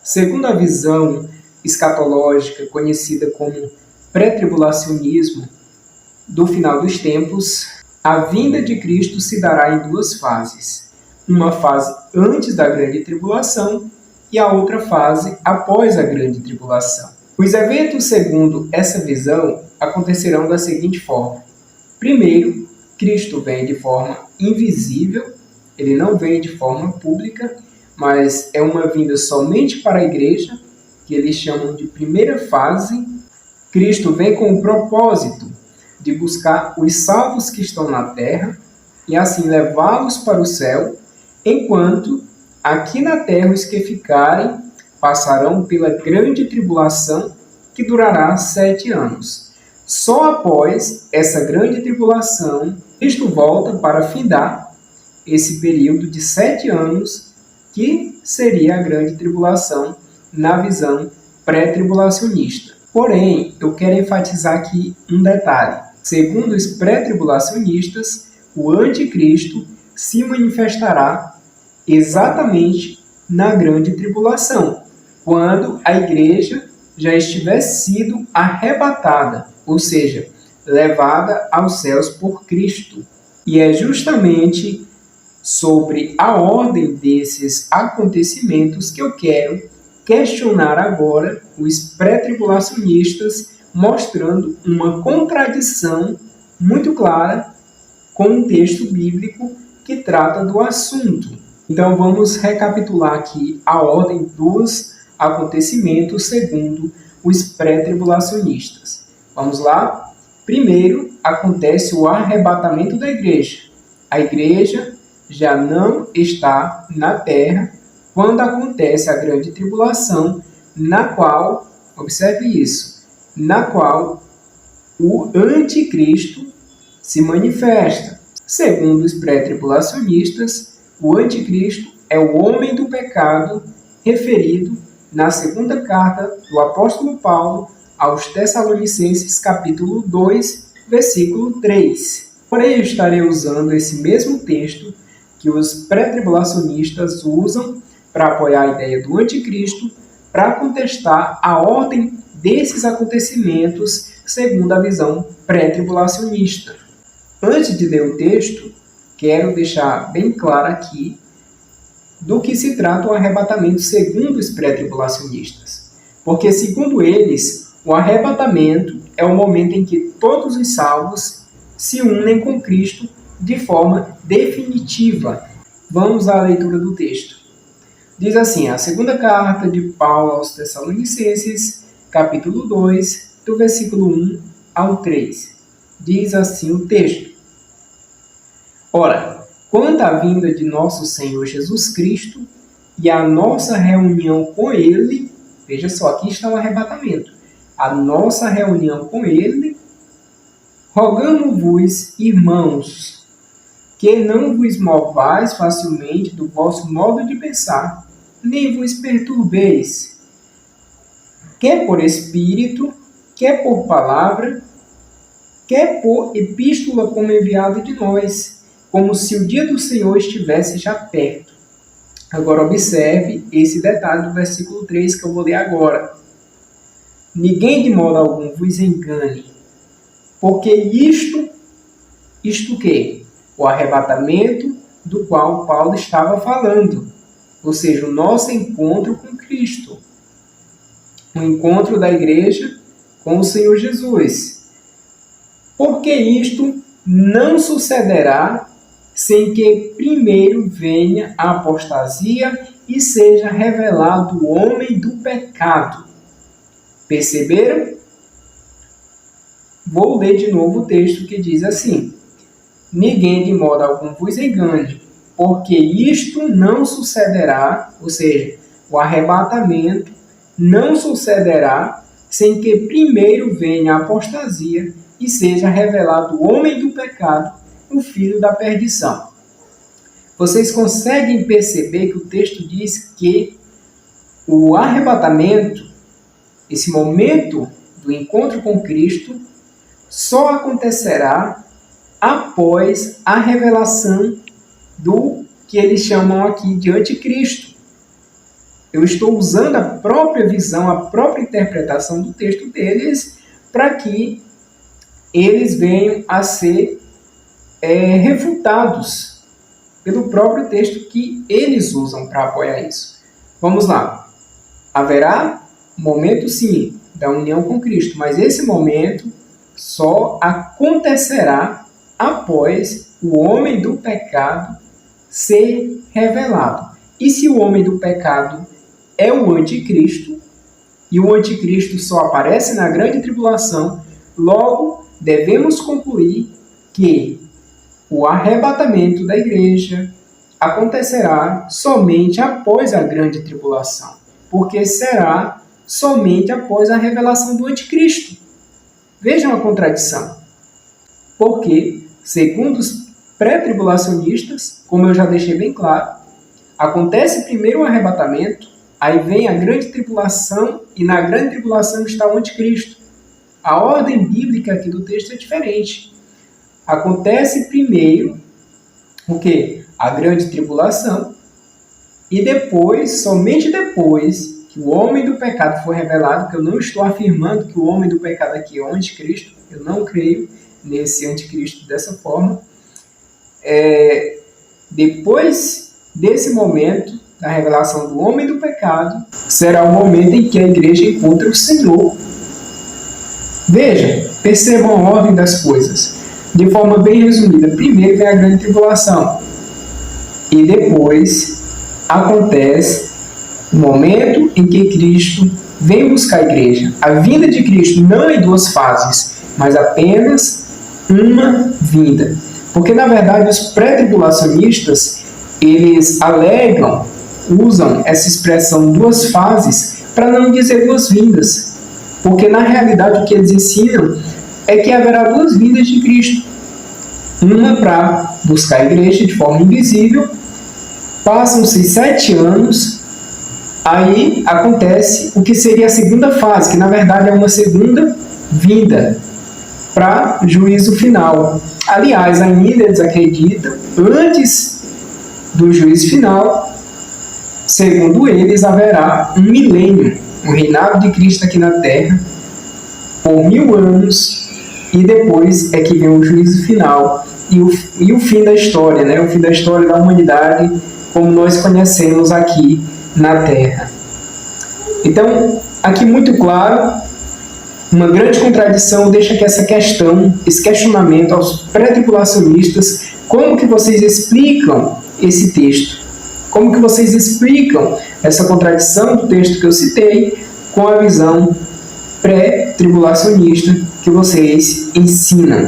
Segundo a visão escatológica, conhecida como pré-tribulacionismo, do final dos tempos, a vinda de Cristo se dará em duas fases. Uma fase antes da grande tribulação e a outra fase após a grande tribulação. Os eventos, segundo essa visão, acontecerão da seguinte forma. Primeiro, Cristo vem de forma invisível, ele não vem de forma pública, mas é uma vinda somente para a igreja, que eles chamam de primeira fase. Cristo vem com o propósito de buscar os salvos que estão na terra e assim levá-los para o céu, enquanto aqui na terra os que ficarem passarão pela grande tribulação que durará 7 anos. Só após essa grande tribulação, Cristo volta para findar esse período de 7 anos, que seria a grande tribulação na visão pré-tribulacionista. Porém, eu quero enfatizar aqui um detalhe. Segundo os pré-tribulacionistas, o anticristo se manifestará exatamente na grande tribulação, quando a igreja já estiver sido arrebatada, ou seja, levada aos céus por Cristo. E é justamente sobre a ordem desses acontecimentos que eu quero questionar agora os pré-tribulacionistas, mostrando uma contradição muito clara com um texto bíblico que trata do assunto. Então vamos recapitular aqui a ordem dos acontecimentos segundo os pré-tribulacionistas. Vamos lá? Primeiro, acontece o arrebatamento da igreja. A igreja já não está na terra quando acontece a grande tribulação, na qual, observe isso, na qual o anticristo se manifesta. Segundo os pré-tribulacionistas, o anticristo é o homem do pecado referido na segunda carta do apóstolo Paulo aos Tessalonicenses, capítulo 2, versículo 3. Porém, eu estarei usando esse mesmo texto que os pré-tribulacionistas usam para apoiar a ideia do anticristo, para contestar a ordem desses acontecimentos segundo a visão pré-tribulacionista. Antes de ler o texto, quero deixar bem claro aqui do que se trata o arrebatamento segundo os pré-tribulacionistas. Porque, segundo eles, o arrebatamento é o momento em que todos os salvos se unem com Cristo de forma definitiva. Vamos à leitura do texto. Diz assim, a segunda carta de Paulo aos Tessalonicenses, capítulo 2, do versículo 1 ao 3. Diz assim o texto. Ora, quanto à vinda de nosso Senhor Jesus Cristo e a nossa reunião com Ele, veja só, aqui está o arrebatamento, a nossa reunião com Ele, rogamo-vos, irmãos, que não vos movais facilmente do vosso modo de pensar, nem vos perturbeis, quer por espírito, quer por palavra, quer por epístola como enviado de nós, como se o dia do Senhor estivesse já perto. Agora observe esse detalhe do versículo 3 que eu vou ler agora. Ninguém de modo algum vos engane, porque isto o quê? O arrebatamento do qual Paulo estava falando, ou seja, o nosso encontro com Cristo, o encontro da igreja com o Senhor Jesus. Porque isto não sucederá sem que primeiro venha a apostasia e seja revelado o homem do pecado. Perceberam? Vou ler de novo o texto que diz assim. Ninguém de modo algum vos engane, porque isto não sucederá, ou seja, o arrebatamento não sucederá sem que primeiro venha a apostasia e seja revelado o homem do pecado, o filho da perdição. Vocês conseguem perceber que o texto diz que o arrebatamento, esse momento do encontro com Cristo, só acontecerá após a revelação do que eles chamam aqui de anticristo. Eu estou usando a própria visão, a própria interpretação do texto deles para que eles venham a ser refutados pelo próprio texto que eles usam para apoiar isso. Vamos lá. Haverá momento, sim, da união com Cristo, mas esse momento só acontecerá após o homem do pecado ser revelado. E se o homem do pecado é o anticristo, e o anticristo só aparece na grande tribulação, logo devemos concluir que o arrebatamento da igreja acontecerá somente após a grande tribulação, porque será somente após a revelação do anticristo. Vejam a contradição. Porque, segundo os pré-tribulacionistas, como eu já deixei bem claro, acontece primeiro o arrebatamento, aí vem a grande tribulação, e na grande tribulação está o anticristo. A ordem bíblica aqui do texto é diferente. Acontece primeiro o quê? A grande tribulação, e depois, somente depois, que o homem do pecado for revelado, que eu não estou afirmando que o homem do pecado aqui é o anticristo, eu não creio nesse anticristo dessa forma. Depois desse momento, da revelação do homem do pecado, será o momento em que a igreja encontra o Senhor. Vejam, percebam a ordem das coisas. De forma bem resumida, primeiro vem a grande tribulação, e depois acontece o momento em que Cristo vem buscar a igreja. A vinda de Cristo não em duas fases, mas apenas uma vinda. Porque, na verdade, os pré-tribulacionistas, eles alegam, usam essa expressão duas fases para não dizer duas vindas. Porque, na realidade, o que eles ensinam é que haverá duas vindas de Cristo. Uma para buscar a igreja de forma invisível, passam-se 7 anos, aí acontece o que seria a segunda fase, que na verdade é uma segunda vinda, para juízo final. Aliás, ainda eles acreditam, antes do juízo final, segundo eles, haverá um milênio, o reinado de Cristo aqui na Terra, por 1000 anos, e depois é que vem o juízo final e o fim da história, né? O fim da história da humanidade, como nós conhecemos aqui na Terra. Então, aqui muito claro, uma grande contradição deixa que essa questão, esse questionamento aos pré-tribulacionistas, como que vocês explicam esse texto? Como que vocês explicam essa contradição do texto que eu citei com a visão pré-tribulacionista que vocês ensinam?